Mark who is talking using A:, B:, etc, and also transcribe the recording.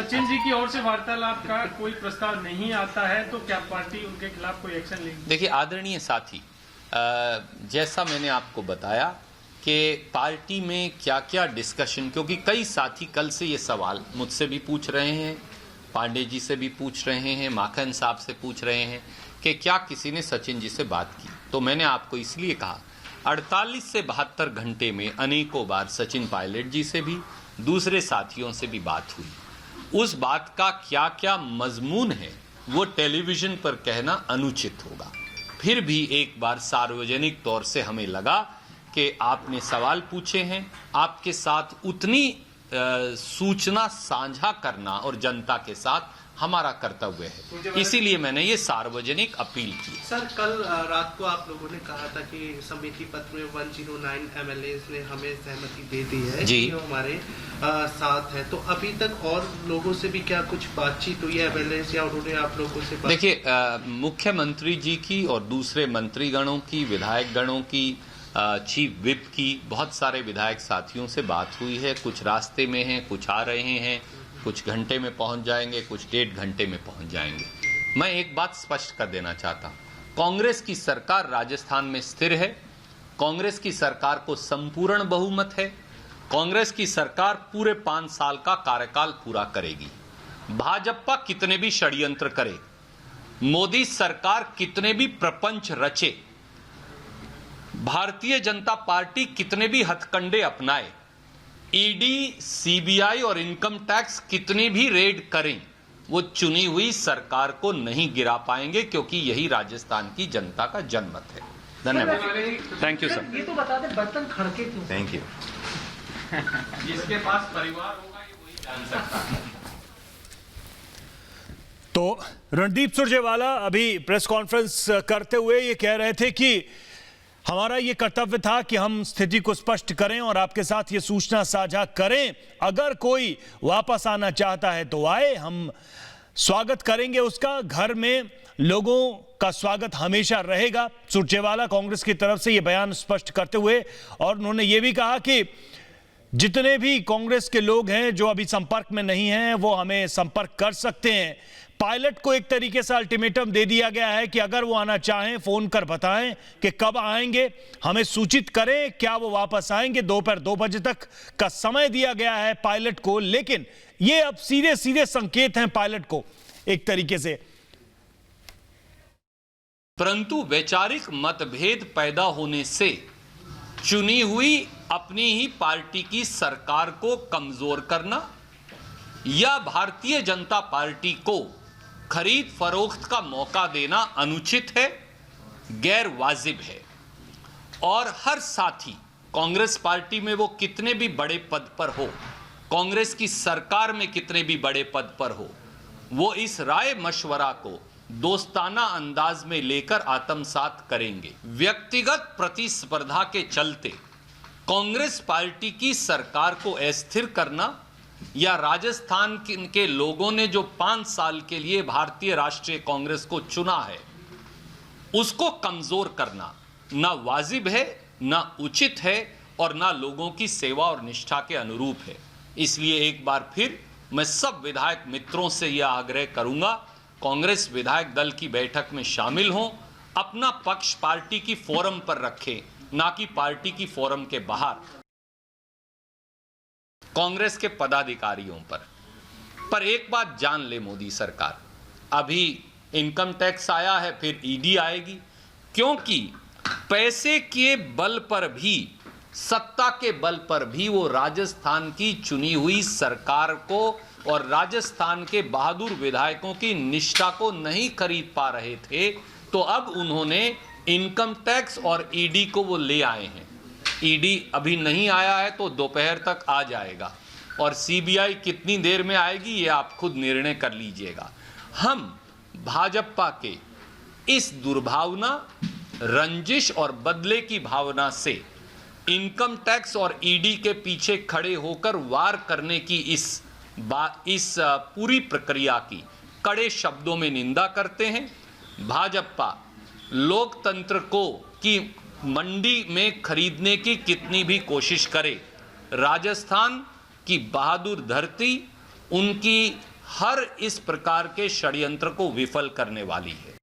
A: सचिन जी की ओर से वार्तालाप का कोई प्रस्ताव नहीं आता है तो क्या पार्टी उनके खिलाफ कोई एक्शन लेगी?
B: देखिए आदरणीय साथी, जैसा मैंने आपको बताया कि पार्टी में क्या क्या डिस्कशन, क्योंकि कई साथी कल से ये सवाल मुझसे भी पूछ रहे हैं, पांडे जी से भी पूछ रहे हैं, माखन साहब से पूछ रहे हैं कि क्या किसी ने सचिन जी से बात की। तो मैंने आपको इसलिए कहा 48 से 72 घंटे में अनेकों बार सचिन पायलट जी से भी, दूसरे साथियों से भी बात हुई। उस बात का क्या क्या मजमून है वो टेलीविजन पर कहना अनुचित होगा। फिर भी एक बार सार्वजनिक तौर से हमें लगा कि आपने सवाल पूछे हैं, आपके साथ उतनी सूचना साझा करना और जनता के साथ हमारा कर्तव्य है, इसीलिए मैंने ये सार्वजनिक अपील की।
C: सर, कल रात को आप लोगों ने कहा था कि समिति पत्र में 109 MLAs ने हमें सहमति दे दी है जी, कि हमारे साथ है। तो अभी तक और लोगों से भी क्या कुछ बातचीत हुई है MLAs या उन्होंने आप लोगों से बात?
B: देखिए, मुख्यमंत्री जी की और दूसरे मंत्रीगणों की, विधायक गणों की, चीफ विप की, बहुत सारे विधायक साथियों से बात हुई है। कुछ रास्ते में हैं, कुछ आ रहे हैं, कुछ घंटे में पहुंच जाएंगे, कुछ 1.5 घंटे में पहुंच जाएंगे। मैं एक बात स्पष्ट कर देना चाहता हूं, कांग्रेस की सरकार राजस्थान में स्थिर है, कांग्रेस की सरकार को संपूर्ण बहुमत है, कांग्रेस की सरकार पूरे 5 साल का कार्यकाल पूरा करेगी। भाजपा कितने भी षड्यंत्र करे, मोदी सरकार कितने भी प्रपंच रचे, भारतीय जनता पार्टी कितने भी हथकंडे अपनाए, ईडी, सीबीआई और इनकम टैक्स कितनी भी रेड करें, वो चुनी हुई सरकार को नहीं गिरा पाएंगे, क्योंकि यही राजस्थान की जनता का जनमत है। धन्यवाद। Thank you sir.
C: ये तो बता दें, बर्तन खड़के क्यों?
B: Thank you.
A: जिसके पास परिवार होगा ये वही जान सकता है।
D: तो रणदीप सुरजेवाला अभी प्रेस कॉन्फ्रेंस करते हुए ये कह रहे थे कि हमारा ये कर्तव्य था कि हम स्थिति को स्पष्ट करें और आपके साथ ये सूचना साझा करें। अगर कोई वापस आना चाहता है तो आए, हम स्वागत करेंगे उसका। घर में लोगों का स्वागत हमेशा रहेगा। सुरजेवाला कांग्रेस की तरफ से ये बयान स्पष्ट करते हुए, और उन्होंने ये भी कहा कि जितने भी कांग्रेस के लोग हैं जो अभी संपर्क में नहीं हैं वो हमें संपर्क कर सकते हैं। पायलट को एक तरीके से अल्टीमेटम दे दिया गया है कि अगर वो आना चाहें फोन कर बताएं कि कब आएंगे, हमें सूचित करें, क्या वो वापस आएंगे। दोपहर 2 बजे तक का समय दिया गया है पायलट को, लेकिन ये अब सीधे सीधे संकेत हैं पायलट को एक तरीके से।
B: परंतु वैचारिक मतभेद पैदा होने से चुनी हुई अपनी ही पार्टी की सरकार को कमजोर करना या भारतीय जनता पार्टी को खरीद फरोख्त का मौका देना अनुचित है, गैर वाजिब है। और हर साथी कांग्रेस पार्टी में वो कितने भी बड़े पद पर हो, कांग्रेस की सरकार में कितने भी बड़े पद पर हो, वो इस राय मशवरा को दोस्ताना अंदाज में लेकर आत्मसात करेंगे। व्यक्तिगत प्रतिस्पर्धा के चलते कांग्रेस पार्टी की सरकार को अस्थिर करना या राजस्थान के लोगों ने जो 5 साल के लिए भारतीय राष्ट्रीय कांग्रेस को चुना है उसको कमजोर करना ना वाजिब है, ना उचित है और ना लोगों की सेवा और निष्ठा के अनुरूप है। इसलिए एक बार फिर मैं सब विधायक मित्रों से यह आग्रह करूंगा, कांग्रेस विधायक दल की बैठक में शामिल हों, अपना पक्ष पार्टी की फोरम पर रखें, ना कि पार्टी की फोरम के बाहर कांग्रेस के पदाधिकारियों पर एक बात जान ले मोदी सरकार, अभी इनकम टैक्स आया है, फिर ईडी आएगी, क्योंकि पैसे के बल पर भी, सत्ता के बल पर भी वो राजस्थान की चुनी हुई सरकार को और राजस्थान के बहादुर विधायकों की निष्ठा को नहीं खरीद पा रहे थे। तो अब उन्होंने इनकम टैक्स और ईडी को वो ले आए हैं। ईडी अभी नहीं आया है तो दोपहर तक आ जाएगा, और सीबीआई कितनी देर में आएगी ये आप खुद निर्णय कर लीजिएगा। हम भाजपा के इस दुर्भावना, रंजिश और बदले की भावना से इनकम टैक्स और ईडी के पीछे खड़े होकर वार करने की इस पूरी प्रक्रिया की कड़े शब्दों में निंदा करते हैं। भाजपा लोकतंत्र को की मंडी में खरीदने की कितनी भी कोशिश करे, राजस्थान की बहादुर धरती, उनकी हर इस प्रकार के षड्यंत्र को विफल करने वाली है।